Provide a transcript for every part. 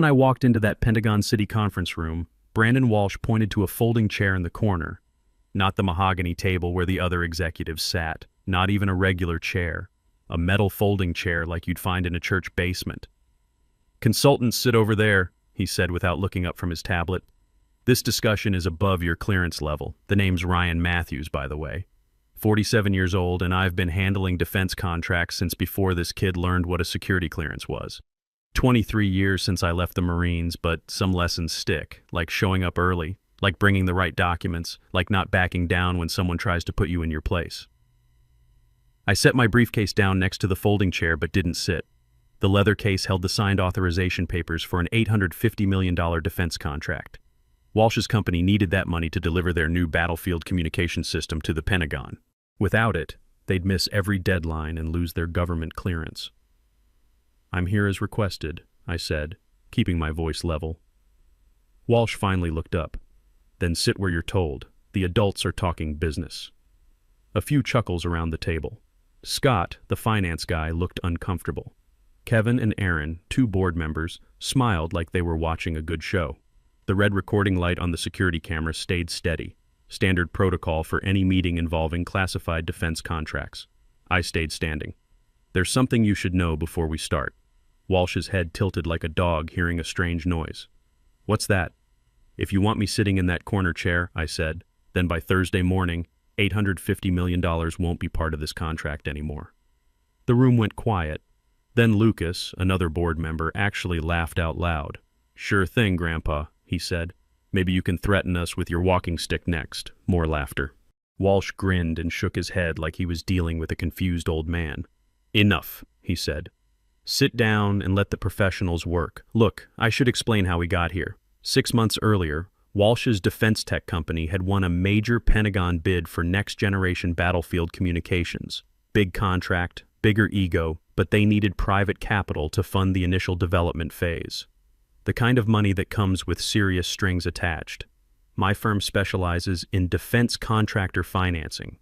When I walked into that Pentagon City conference room, Brandon Walsh pointed to a folding chair in the corner. Not the mahogany table where the other executives sat, not even a regular chair. A metal folding chair like you'd find in a church basement. "Consultants sit over there," he said without looking up from his tablet. "This discussion is above your clearance level." The name's Ryan Matthews, by the way. 47 years old, and I've been handling defense contracts since before this kid learned what a security clearance was. 23 years since I left the Marines, but some lessons stick, like showing up early, like bringing the right documents, like not backing down when someone tries to put you in your place. I set my briefcase down next to the folding chair but didn't sit. The leather case held the signed authorization papers for an $850 million defense contract. Walsh's company needed that money to deliver their new battlefield communication system to the Pentagon. Without it, they'd miss every deadline and lose their government clearance. "I'm here as requested," I said, keeping my voice level. Walsh finally looked up. "Then sit where you're told. The adults are talking business." A few chuckles around the table. Scott, the finance guy, looked uncomfortable. Kevin and Aaron, two board members, smiled like they were watching a good show. The red recording light on the security camera stayed steady, standard protocol for any meeting involving classified defense contracts. I stayed standing. "There's something you should know before we start." Walsh's head tilted like a dog hearing a strange noise. "What's that?" "If you want me sitting in that corner chair," I said, "then by Thursday morning, $850 million won't be part of this contract anymore." The room went quiet. Then Lucas, another board member, actually laughed out loud. "Sure thing, Grandpa," he said. "Maybe you can threaten us with your walking stick next." More laughter. Walsh grinned and shook his head like he was dealing with a confused old man. "Enough," he said. "Sit down and let the professionals work. Look, I should explain how we got here. 6 months earlier, Walsh's defense tech company had won a major Pentagon bid for next-generation battlefield communications. Big contract, bigger ego, but they needed private capital to fund the initial development phase. The kind of money that comes with serious strings attached. My firm specializes in defense contractor financing.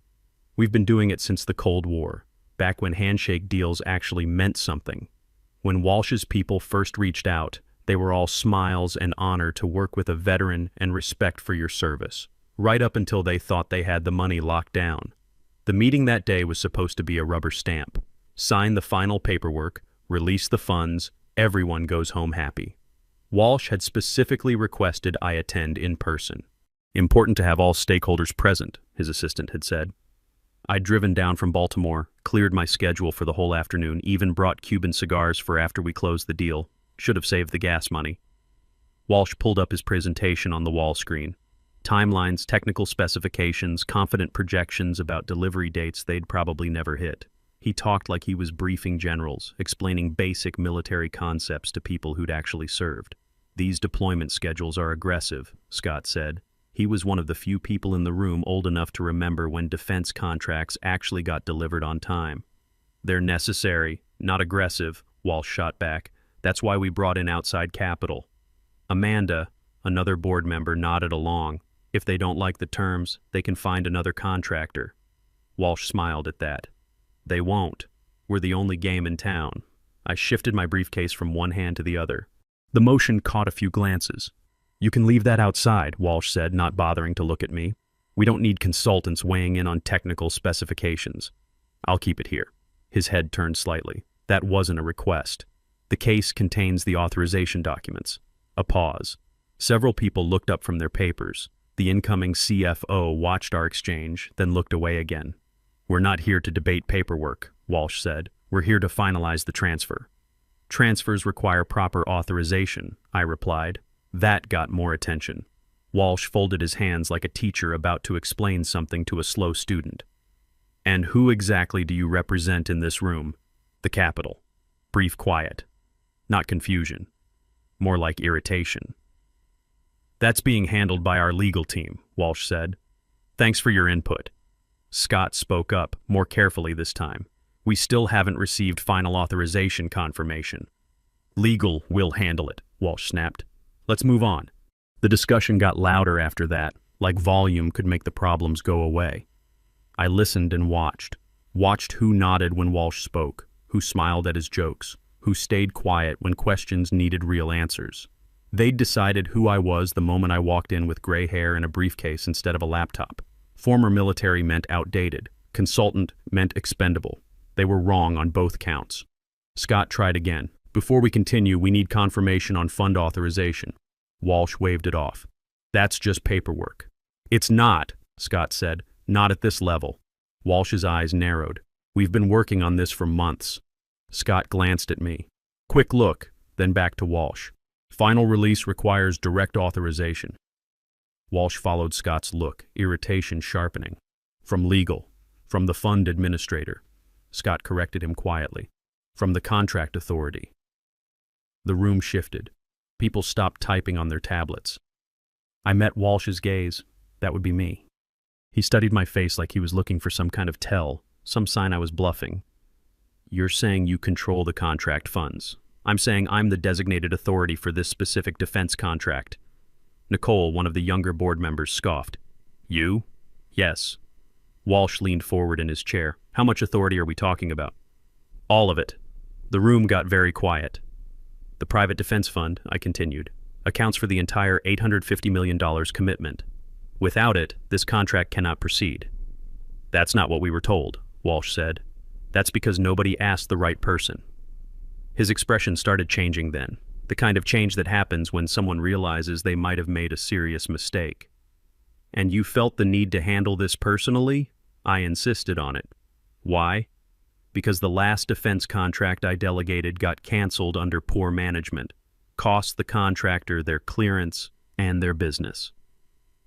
We've been doing it since the Cold War, back when handshake deals actually meant something. When Walsh's people first reached out, they were all smiles and honor to work with a veteran and respect for your service, right up until they thought they had the money locked down. The meeting that day was supposed to be a rubber stamp. Sign the final paperwork, release the funds, everyone goes home happy. Walsh had specifically requested I attend in person. "Important to have all stakeholders present," his assistant had said. I'd driven down from Baltimore, cleared my schedule for the whole afternoon, even brought Cuban cigars for after we closed the deal. Should have saved the gas money. Walsh pulled up his presentation on the wall screen. Timelines, technical specifications, confident projections about delivery dates they'd probably never hit. He talked like he was briefing generals, explaining basic military concepts to people who'd actually served. "These deployment schedules are aggressive," Scott said. He was one of the few people in the room old enough to remember when defense contracts actually got delivered on time. "They're necessary, not aggressive," Walsh shot back. "That's why we brought in outside capital." Amanda, another board member, nodded along. "If they don't like the terms, they can find another contractor." Walsh smiled at that. "They won't. We're the only game in town." I shifted my briefcase from one hand to the other. The motion caught a few glances. "You can leave that outside," Walsh said, not bothering to look at me. "We don't need consultants weighing in on technical specifications. I'll keep it here." His head turned slightly. "That wasn't a request. The case contains the authorization documents." A pause. Several people looked up from their papers. The incoming CFO watched our exchange, then looked away again. "We're not here to debate paperwork," Walsh said. "We're here to finalize the transfer." "Transfers require proper authorization," I replied. That got more attention. Walsh folded his hands like a teacher about to explain something to a slow student. "And who exactly do you represent in this room?" "The Capitol." Brief quiet. Not confusion. More like irritation. "That's being handled by our legal team," Walsh said. "Thanks for your input." Scott spoke up, more carefully this time. "We still haven't received final authorization confirmation." "Legal will handle it," Walsh snapped. "Let's move on." The discussion got louder after that, like volume could make the problems go away. I listened and watched who nodded when Walsh spoke, who smiled at his jokes, who stayed quiet when questions needed real answers. They'd decided who I was the moment I walked in with gray hair and a briefcase instead of a laptop. Former military meant outdated. Consultant meant expendable. They were wrong on both counts. Scott tried again. Before we continue, we need confirmation on fund authorization. Walsh waved it off. That's just paperwork. It's not, Scott said. Not at this level. Walsh's eyes narrowed. We've been working on this for months. Scott glanced at me. Quick look, then back to Walsh. Final release requires direct authorization. Walsh followed Scott's look, irritation sharpening. From legal. From the fund administrator. Scott corrected him quietly. From the contract authority. The room shifted. People stopped typing on their tablets. I met Walsh's gaze. That would be me. He studied my face like he was looking for some kind of tell, some sign I was bluffing. You're saying you control the contract funds. I'm saying I'm the designated authority for this specific defense contract. Nicole, one of the younger board members, scoffed. You? Yes. Walsh leaned forward in his chair. How much authority are we talking about? All of it. The room got very quiet. The private defense fund, I continued, accounts for the entire $850 million commitment. Without it, this contract cannot proceed. That's not what we were told, Walsh said. That's because nobody asked the right person. His expression started changing then, the kind of change that happens when someone realizes they might have made a serious mistake. And you felt the need to handle this personally? I insisted on it. Why? Because the last defense contract I delegated got canceled under poor management, cost the contractor their clearance and their business.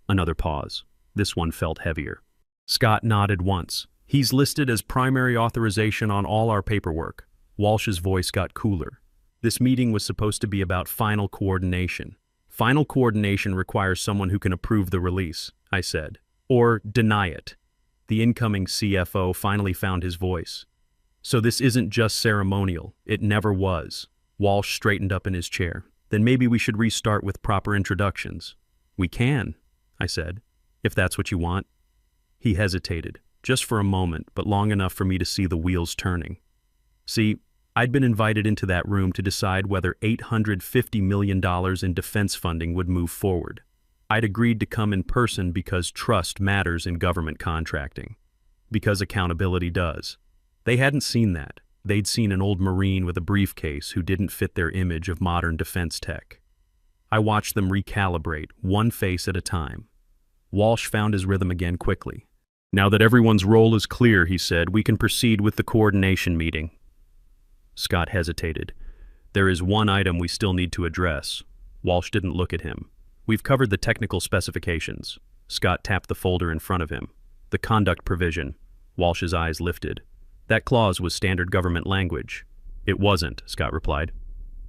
Another pause. This one felt heavier. Scott nodded once. He's listed as primary authorization on all our paperwork. Walsh's voice got cooler. This meeting was supposed to be about final coordination. Final coordination requires someone who can approve the release, I said, or deny it. The incoming CFO finally found his voice. So this isn't just ceremonial. It never was. Walsh straightened up in his chair. Then maybe we should restart with proper introductions. We can, I said, if that's what you want. He hesitated, just for a moment, but long enough for me to see the wheels turning. See, I'd been invited into that room to decide whether $850 million in defense funding would move forward. I'd agreed to come in person because trust matters in government contracting. Because accountability does. They hadn't seen that. They'd seen an old Marine with a briefcase who didn't fit their image of modern defense tech. I watched them recalibrate, one face at a time. Walsh found his rhythm again quickly. Now that everyone's role is clear, he said, we can proceed with the coordination meeting. Scott hesitated. There is one item we still need to address. Walsh didn't look at him. We've covered the technical specifications. Scott tapped the folder in front of him. The conduct provision. Walsh's eyes lifted. That clause was standard government language. It wasn't, Scott replied.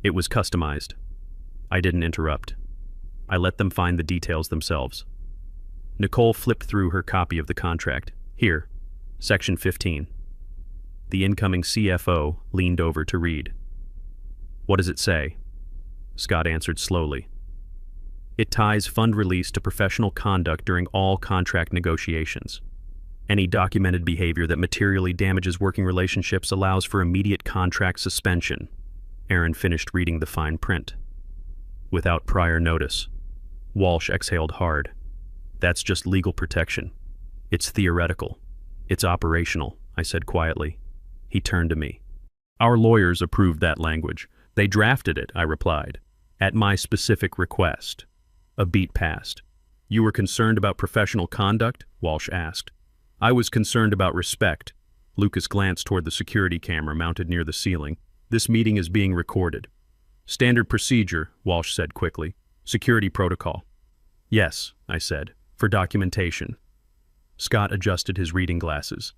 It was customized. I didn't interrupt. I let them find the details themselves. Nicole flipped through her copy of the contract. Here, Section 15. The incoming CFO leaned over to read. What does it say? Scott answered slowly. It ties fund release to professional conduct during all contract negotiations. Any documented behavior that materially damages working relationships allows for immediate contract suspension. Aaron finished reading the fine print. Without prior notice. Walsh exhaled hard. That's just legal protection. It's theoretical. It's operational, I said quietly. He turned to me. Our lawyers approved that language. They drafted it, I replied. At my specific request. A beat passed. You were concerned about professional conduct? Walsh asked. I was concerned about respect. Lucas glanced toward the security camera mounted near the ceiling. This meeting is being recorded. Standard procedure, Walsh said quickly. Security protocol. Yes, I said, for documentation. Scott adjusted his reading glasses.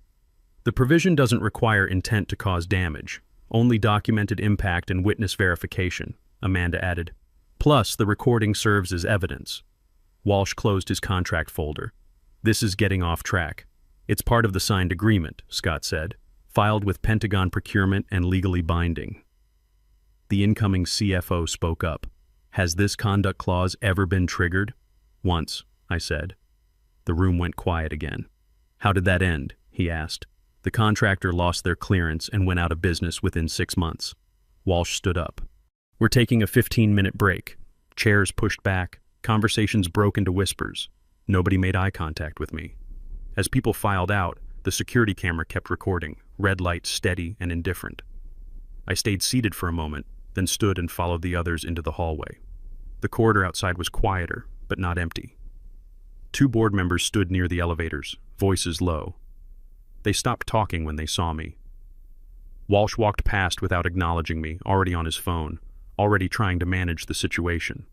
The provision doesn't require intent to cause damage, only documented impact and witness verification, Amanda added. Plus, the recording serves as evidence. Walsh closed his contract folder. This is getting off track. It's part of the signed agreement, Scott said, filed with Pentagon procurement and legally binding. The incoming CFO spoke up. Has this conduct clause ever been triggered? Once, I said. The room went quiet again. How did that end? He asked. The contractor lost their clearance and went out of business within 6 months. Walsh stood up. We're taking a 15-minute break. Chairs pushed back, conversations broke into whispers. Nobody made eye contact with me. As people filed out, the security camera kept recording, red light steady and indifferent. I stayed seated for a moment, then stood and followed the others into the hallway. The corridor outside was quieter, but not empty. 2 board members stood near the elevators, voices low. They stopped talking when they saw me. Walsh walked past without acknowledging me, already on his phone, already trying to manage the situation.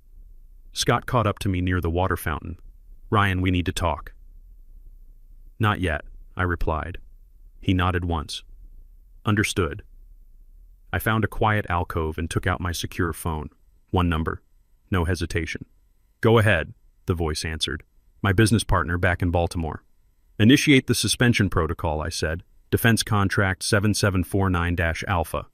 Scott caught up to me near the water fountain. "Ryan, we need to talk." "Not yet," I replied. He nodded once. "Understood." I found a quiet alcove and took out my secure phone. 1 number. No hesitation. "Go ahead," the voice answered. "My business partner back in Baltimore." "Initiate the suspension protocol," I said. "Defense contract 7749-Alpha.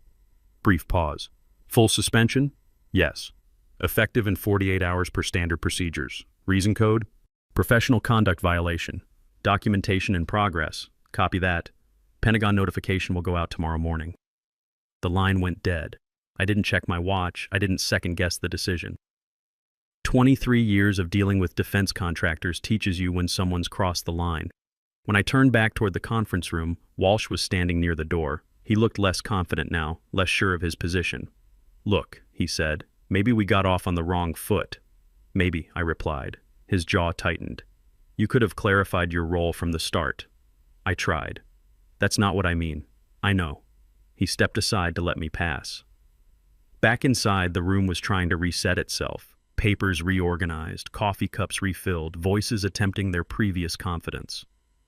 Brief pause. "Full suspension?" "Yes." "Effective in 48 hours per standard procedures. Reason code?" "Professional conduct violation. Documentation in progress. Copy that. Pentagon notification will go out tomorrow morning." The line went dead. I didn't check my watch. I didn't second-guess the decision. 23 years of dealing with defense contractors teaches you when someone's crossed the line. When I turned back toward the conference room, Walsh was standing near the door. He looked less confident now, less sure of his position. "Look," he said, "maybe we got off on the wrong foot." "Maybe," I replied. His jaw tightened. "You could have clarified your role from the start." I tried. "That's not what I mean." "I know." He stepped aside to let me pass. Back inside, the room was trying to reset itself. Papers reorganized, coffee cups refilled, voices attempting their previous confidence.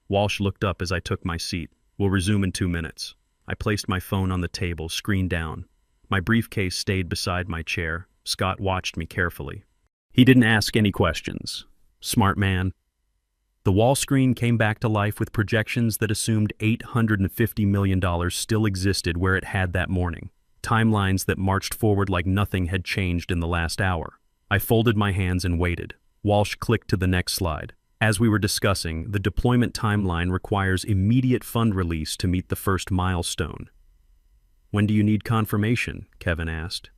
Walsh looked up as I took my seat. "We'll resume in 2 minutes." I placed my phone on the table, screen down. My briefcase stayed beside my chair. Scott watched me carefully. He didn't ask any questions. Smart man. The wall screen came back to life with projections that assumed $850 million still existed where it had that morning. Timelines that marched forward like nothing had changed in the last hour. I folded my hands and waited. Walsh clicked to the next slide. As we were discussing, the deployment timeline requires immediate fund release to meet the first milestone. "When do you need confirmation?" Kevin asked.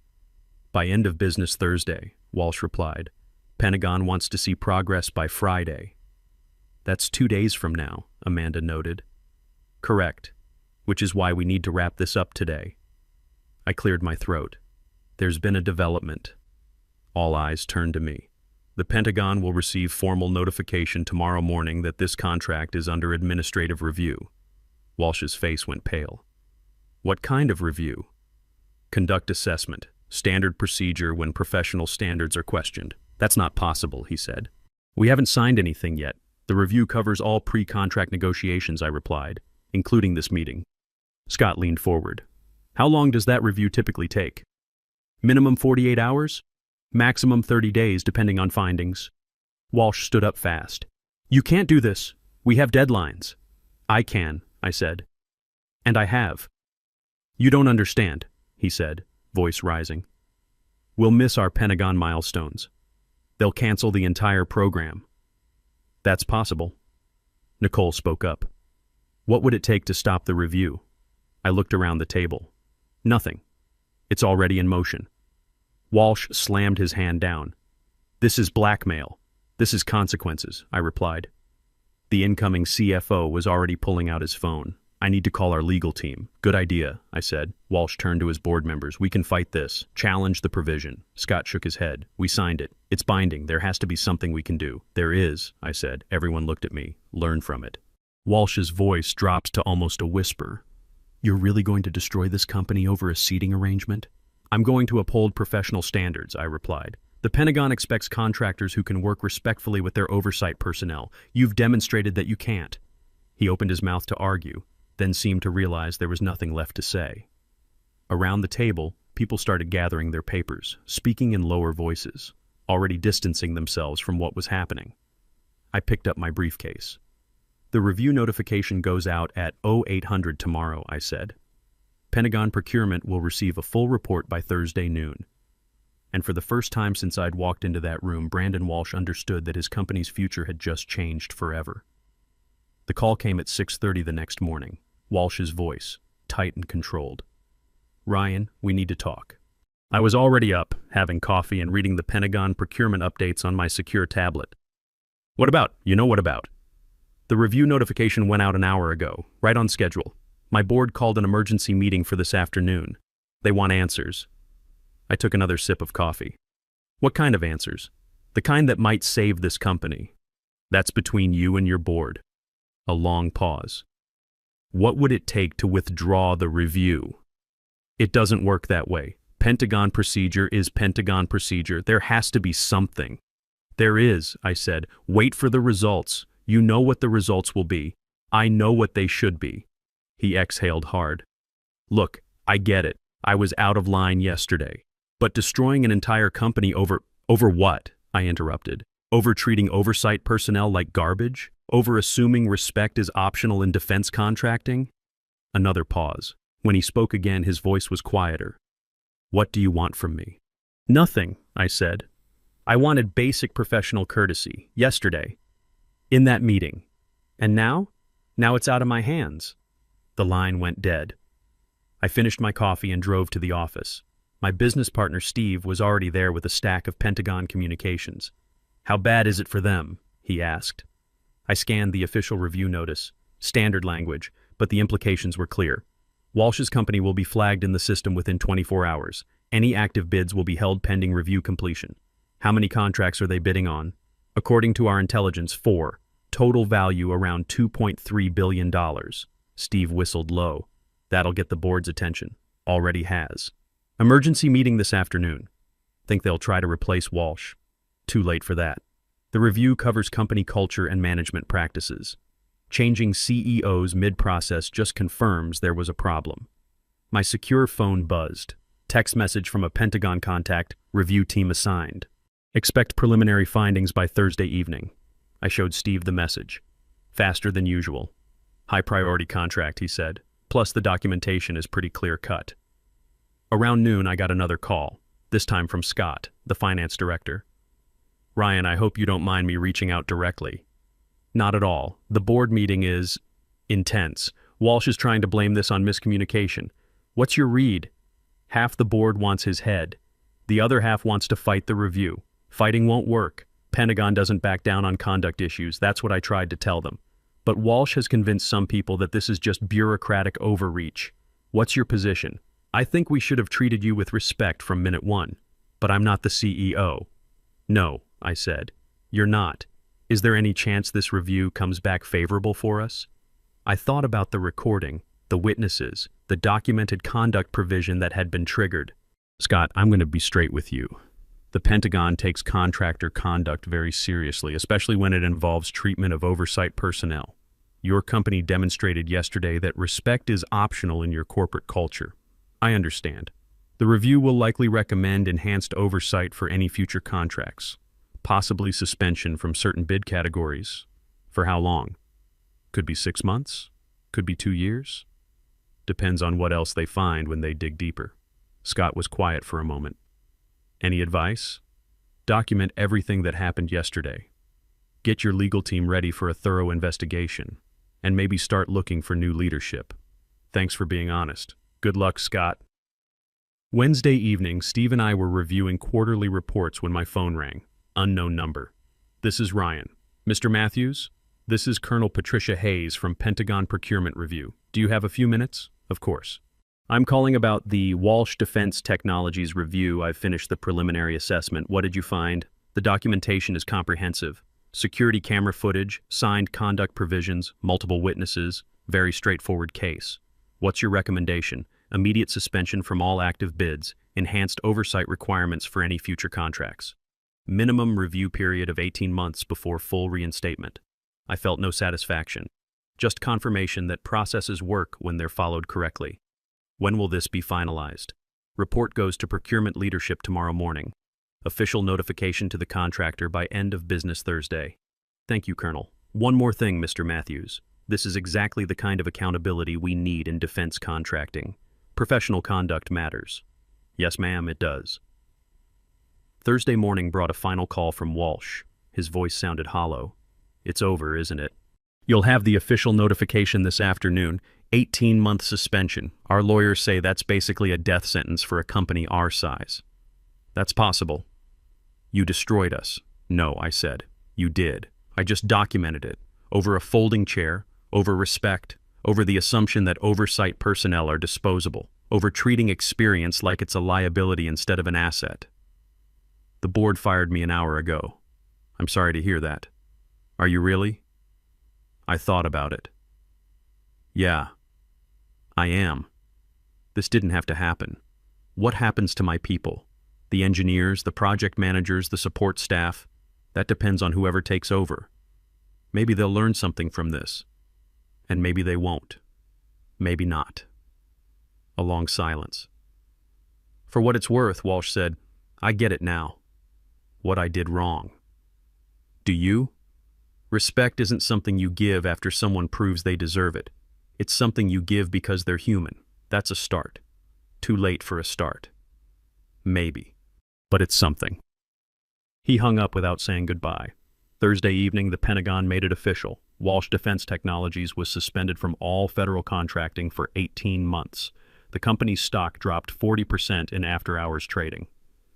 "By end of business Thursday," Walsh replied. "Pentagon wants to see progress by Friday." "That's 2 days from now," Amanda noted. "Correct, which is why we need to wrap this up today." I cleared my throat. "There's been a development." All eyes turned to me. "The Pentagon will receive formal notification tomorrow morning that this contract is under administrative review." Walsh's face went pale. "What kind of review?" "Conduct assessment. Standard procedure when professional standards are questioned." "That's not possible," he said. "We haven't signed anything yet. The review covers all pre-contract negotiations," I replied, "including this meeting." Scott leaned forward. "How long does that review typically take?" "Minimum 48 hours? Maximum 30 days, depending on findings." Walsh stood up fast. "You can't do this. We have deadlines." "I can," I said. "And I have." "You don't understand," he said, voice rising. "We'll miss our Pentagon milestones. They'll cancel the entire program." "That's possible." Nicole spoke up. "What would it take to stop the review?" I looked around the table. "Nothing. It's already in motion." Walsh slammed his hand down. "This is blackmail. This is consequences," I replied. The incoming CFO was already pulling out his phone. "I need to call our legal team." "Good idea," I said. Walsh turned to his board members. "We can fight this. Challenge the provision." Scott shook his head. "We signed it. It's binding. There has to be something we can do." "There is," I said. Everyone looked at me. "Learn from it." Walsh's voice dropped to almost a whisper. "You're really going to destroy this company over a seating arrangement?" "I'm going to uphold professional standards," I replied. "The Pentagon expects contractors who can work respectfully with their oversight personnel. You've demonstrated that you can't." He opened his mouth to argue, then seemed to realize there was nothing left to say. Around the table, people started gathering their papers, speaking in lower voices, already distancing themselves from what was happening. I picked up my briefcase. "The review notification goes out at 0800 tomorrow," I said. "Pentagon procurement will receive a full report by Thursday noon." And for the first time since I'd walked into that room, Brandon Walsh understood that his company's future had just changed forever. The call came at 6:30 the next morning. Walsh's voice, tight and controlled. Ryan, we need to talk. I was already up, having coffee and reading the Pentagon procurement updates on my secure tablet. What about? You know what about? The review notification went out an hour ago, right on schedule. My board called an emergency meeting for this afternoon. They want answers. I took another sip of coffee. What kind of answers? The kind that might save this company. That's between you and your board. A long pause. What would it take to withdraw the review? It doesn't work that way. Pentagon procedure is Pentagon procedure. There has to be something. There is, I said. Wait for the results. You know what the results will be. I know what they should be. He exhaled hard. Look, I get it. I was out of line yesterday. But destroying an entire company over what? I interrupted. Over treating oversight personnel like garbage? Over assuming respect is optional in defense contracting? Another pause. When he spoke again, his voice was quieter. What do you want from me? Nothing, I said. I wanted basic professional courtesy, yesterday, in that meeting. And now? Now it's out of my hands. The line went dead. I finished my coffee and drove to the office. My business partner, Steve, was already there with a stack of Pentagon communications. How bad is it for them? He asked. I scanned the official review notice, standard language, but the implications were clear. Walsh's company will be flagged in the system within 24 hours. Any active bids will be held pending review completion. How many contracts are they bidding on? According to our intelligence, 4. Total value around $2.3 billion. Steve whistled low. That'll get the board's attention. Already has. Emergency meeting this afternoon. Think they'll try to replace Walsh. Too late for that. The review covers company culture and management practices. Changing CEOs mid-process just confirms there was a problem. My secure phone buzzed. Text message from a Pentagon contact, review team assigned. Expect preliminary findings by Thursday evening. I showed Steve the message. Faster than usual. High priority contract, he said. Plus the documentation is pretty clear cut. Around noon, I got another call, this time from Scott, the finance director. Ryan, I hope you don't mind me reaching out directly. Not at all. The board meeting is intense. Walsh is trying to blame this on miscommunication. What's your read? Half the board wants his head. The other half wants to fight the review. Fighting won't work. Pentagon doesn't back down on conduct issues. That's what I tried to tell them. But Walsh has convinced some people that this is just bureaucratic overreach. What's your position? I think we should have treated you with respect from minute one. But I'm not the CEO. No, I said. You're not. Is there any chance this review comes back favorable for us? I thought about the recording, the witnesses, the documented conduct provision that had been triggered. Scott, I'm going to be straight with you. The Pentagon takes contractor conduct very seriously, especially when it involves treatment of oversight personnel. Your company demonstrated yesterday that respect is optional in your corporate culture. I understand. The review will likely recommend enhanced oversight for any future contracts, possibly suspension from certain bid categories. For how long? Could be 6 months, could be 2 years. Depends on what else they find when they dig deeper. Scott was quiet for a moment. Any advice? Document everything that happened yesterday. Get your legal team ready for a thorough investigation, and maybe start looking for new leadership. Thanks for being honest. Good luck, Scott. Wednesday evening, Steve and I were reviewing quarterly reports when my phone rang. Unknown number. This is Ryan. Mr. Matthews? This is Colonel Patricia Hayes from Pentagon Procurement Review. Do you have a few minutes? Of course. I'm calling about the Walsh Defense Technologies review. I've finished the preliminary assessment. What did you find? The documentation is comprehensive. Security camera footage, signed conduct provisions, multiple witnesses, very straightforward case. What's your recommendation? Immediate suspension from all active bids, enhanced oversight requirements for any future contracts. Minimum review period of 18 months before full reinstatement. I felt no satisfaction. Just confirmation that processes work when they're followed correctly. When will this be finalized? Report goes to procurement leadership tomorrow morning. Official notification to the contractor by end of business Thursday. Thank you, Colonel. One more thing, Mr. Matthews. This is exactly the kind of accountability we need in defense contracting. Professional conduct matters. Yes, ma'am, it does. Thursday morning brought a final call from Walsh. His voice sounded hollow. It's over, isn't it? You'll have the official notification this afternoon. 18-month suspension. Our lawyers say that's basically a death sentence for a company our size. That's possible. You destroyed us. No, I said. You did. I just documented it. Over a folding chair, over respect, over the assumption that oversight personnel are disposable, over treating experience like it's a liability instead of an asset. The board fired me an hour ago. I'm sorry to hear that. Are you really? I thought about it. Yeah, I am. This didn't have to happen. What happens to my people? The engineers, the project managers, the support staff? That depends on whoever takes over. Maybe they'll learn something from this. And maybe they won't. Maybe not. A long silence. For what it's worth, Walsh said, I get it now. What I did wrong. Do you? Respect isn't something you give after someone proves they deserve it. It's something you give because they're human. That's a start. Too late for a start. Maybe. But it's something. He hung up without saying goodbye. Thursday evening, the Pentagon made it official. Walsh Defense Technologies was suspended from all federal contracting for 18 months. The company's stock dropped 40% in after-hours trading.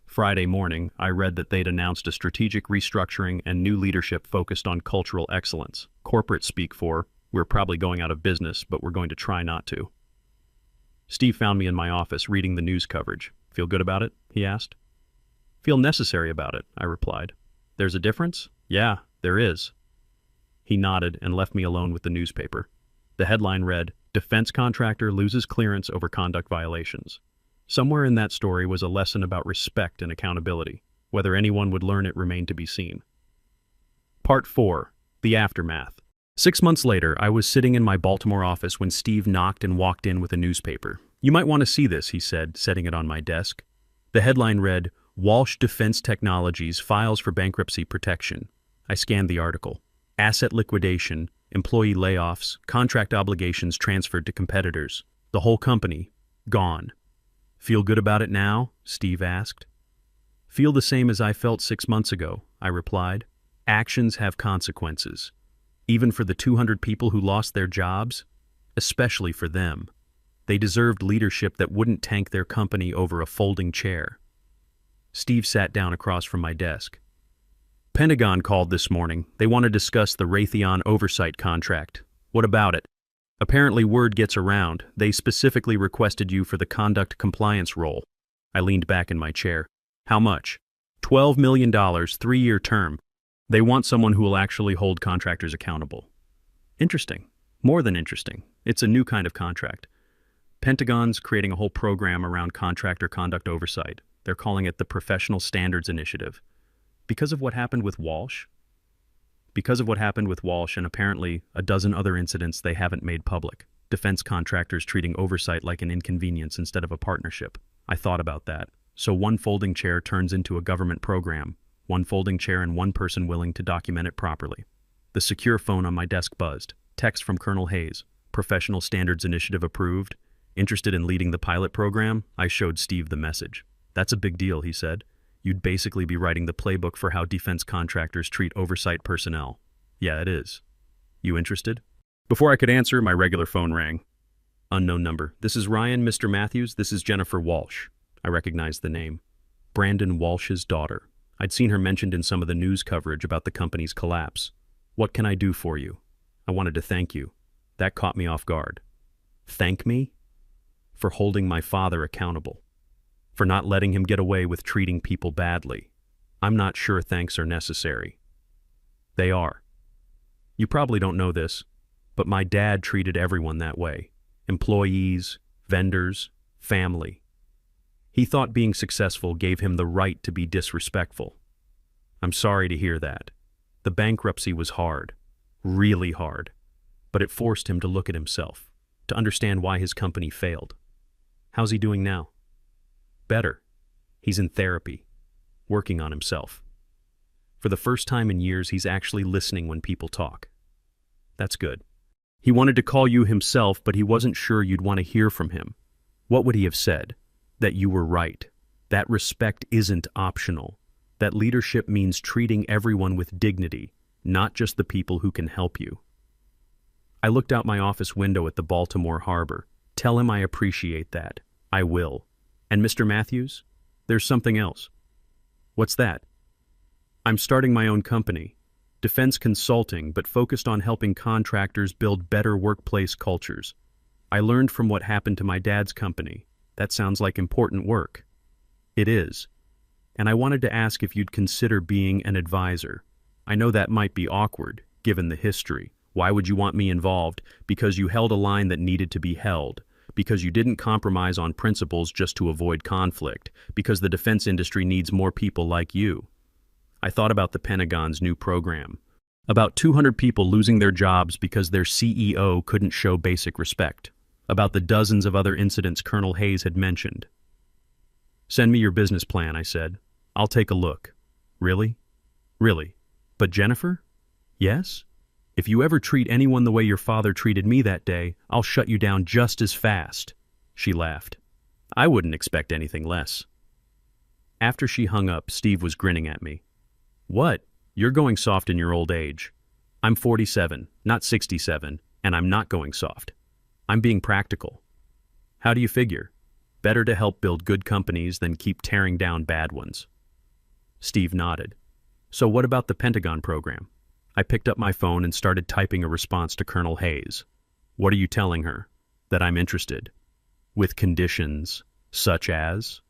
Friday morning, I read that they'd announced a strategic restructuring and new leadership focused on cultural excellence. Corporate speak for, we're probably going out of business, but we're going to try not to. Steve found me in my office reading the news coverage. Feel good about it? He asked. Feel necessary about it, I replied. There's a difference? Yeah, there is. He nodded and left me alone with the newspaper. The headline read, Defense Contractor Loses Clearance Over Conduct Violations. Somewhere in that story was a lesson about respect and accountability. Whether anyone would learn it remained to be seen. Part 4. The Aftermath. 6 months later, I was sitting in my Baltimore office when Steve knocked and walked in with a newspaper. You might want to see this, he said, setting it on my desk. The headline read, Walsh Defense Technologies Files for Bankruptcy Protection. I scanned the article. Asset liquidation, employee layoffs, contract obligations transferred to competitors. The whole company, gone. Feel good about it now? Steve asked. Feel the same as I felt 6 months ago, I replied. Actions have consequences. Even for the 200 people who lost their jobs, especially for them. They deserved leadership that wouldn't tank their company over a folding chair. Steve sat down across from my desk. Pentagon called this morning. They want to discuss the Raytheon oversight contract. What about it? Apparently word gets around. They specifically requested you for the conduct compliance role. I leaned back in my chair. How much? $12 million, 3-year term. They want someone who will actually hold contractors accountable. Interesting. More than interesting. It's a new kind of contract. Pentagon's creating a whole program around contractor conduct oversight. They're calling it the Professional Standards Initiative. Because of what happened with Walsh? Because of what happened with Walsh and apparently a dozen other incidents they haven't made public. Defense contractors treating oversight like an inconvenience instead of a partnership. I thought about that. So one folding chair turns into a government program. One folding chair and one person willing to document it properly. The secure phone on my desk buzzed. Text from Colonel Hayes. Professional Standards Initiative approved. Interested in leading the pilot program? I showed Steve the message. That's a big deal, he said. You'd basically be writing the playbook for how defense contractors treat oversight personnel. Yeah, it is. You interested? Before I could answer, my regular phone rang. Unknown number. This is Ryan, Mr. Matthews. This is Jennifer Walsh. I recognized the name. Brandon Walsh's daughter. I'd seen her mentioned in some of the news coverage about the company's collapse. What can I do for you? I wanted to thank you. That caught me off guard. Thank me? For holding my father accountable. For not letting him get away with treating people badly. I'm not sure thanks are necessary. They are. You probably don't know this, but my dad treated everyone that way. Employees, vendors, family. He thought being successful gave him the right to be disrespectful. I'm sorry to hear that. The bankruptcy was hard, really hard, but it forced him to look at himself, to understand why his company failed. How's he doing now? Better. He's in therapy, working on himself. For the first time in years, he's actually listening when people talk. That's good. He wanted to call you himself, but he wasn't sure you'd want to hear from him. What would he have said? That you were right. That respect isn't optional. That leadership means treating everyone with dignity, not just the people who can help you. I looked out my office window at the Baltimore harbor. Tell him I appreciate that. I will. And Mr. Matthews? There's something else. What's that? I'm starting my own company. Defense consulting, but focused on helping contractors build better workplace cultures. I learned from what happened to my dad's company. That sounds like important work. It is. And I wanted to ask if you'd consider being an advisor. I know that might be awkward, given the history. Why would you want me involved? Because you held a line that needed to be held. Because you didn't compromise on principles just to avoid conflict. Because the defense industry needs more people like you. I thought about the Pentagon's new program. About 200 people losing their jobs because their CEO couldn't show basic respect. About the dozens of other incidents Colonel Hayes had mentioned. Send me your business plan, I said. I'll take a look. Really? Really? But Jennifer? Yes? If you ever treat anyone the way your father treated me that day, I'll shut you down just as fast. She laughed. I wouldn't expect anything less. After she hung up, Steve was grinning at me. What? You're going soft in your old age. I'm 47, not 67, and I'm not going soft. I'm being practical. How do you figure? Better to help build good companies than keep tearing down bad ones. Steve nodded. So what about the Pentagon program? I picked up my phone and started typing a response to Colonel Hayes. What are you telling her? That I'm interested. With conditions, such as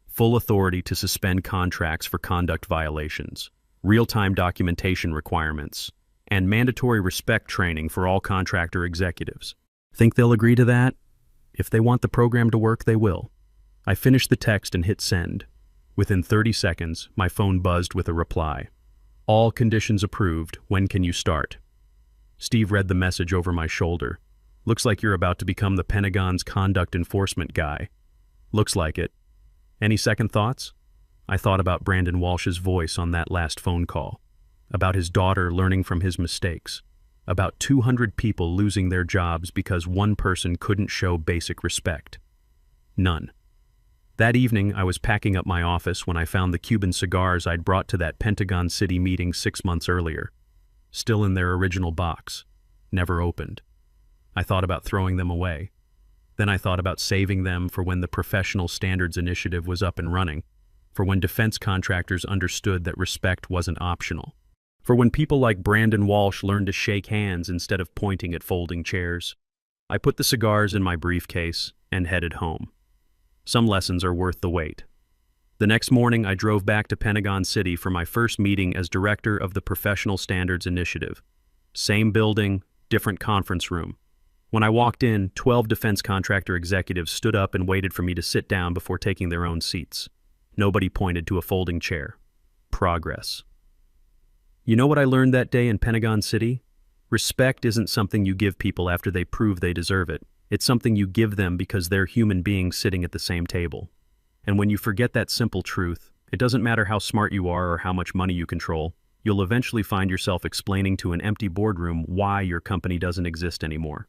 full authority to suspend contracts for conduct violations, real-time documentation requirements, and mandatory respect training for all contractor executives. Think they'll agree to that? If they want the program to work, they will. I finished the text and hit send. Within 30 seconds, my phone buzzed with a reply. All conditions approved. When can you start? Steve read the message over my shoulder. Looks like you're about to become the Pentagon's conduct enforcement guy. Looks like it. Any second thoughts? I thought about Brandon Walsh's voice on that last phone call. About his daughter learning from his mistakes. About 200 people losing their jobs because one person couldn't show basic respect. None. That evening, I was packing up my office when I found the Cuban cigars I'd brought to that Pentagon City meeting 6 months earlier. Still in their original box. Never opened. I thought about throwing them away. Then I thought about saving them for when the Professional Standards Initiative was up and running, for when defense contractors understood that respect wasn't optional, for when people like Brandon Walsh learned to shake hands instead of pointing at folding chairs. I put the cigars in my briefcase and headed home. Some lessons are worth the wait. The next morning, I drove back to Pentagon City for my first meeting as director of the Professional Standards Initiative. Same building, different conference room. When I walked in, 12 defense contractor executives stood up and waited for me to sit down before taking their own seats. Nobody pointed to a folding chair. Progress. You know what I learned that day in Pentagon City? Respect isn't something you give people after they prove they deserve it. It's something you give them because they're human beings sitting at the same table. And when you forget that simple truth, it doesn't matter how smart you are or how much money you control, you'll eventually find yourself explaining to an empty boardroom why your company doesn't exist anymore.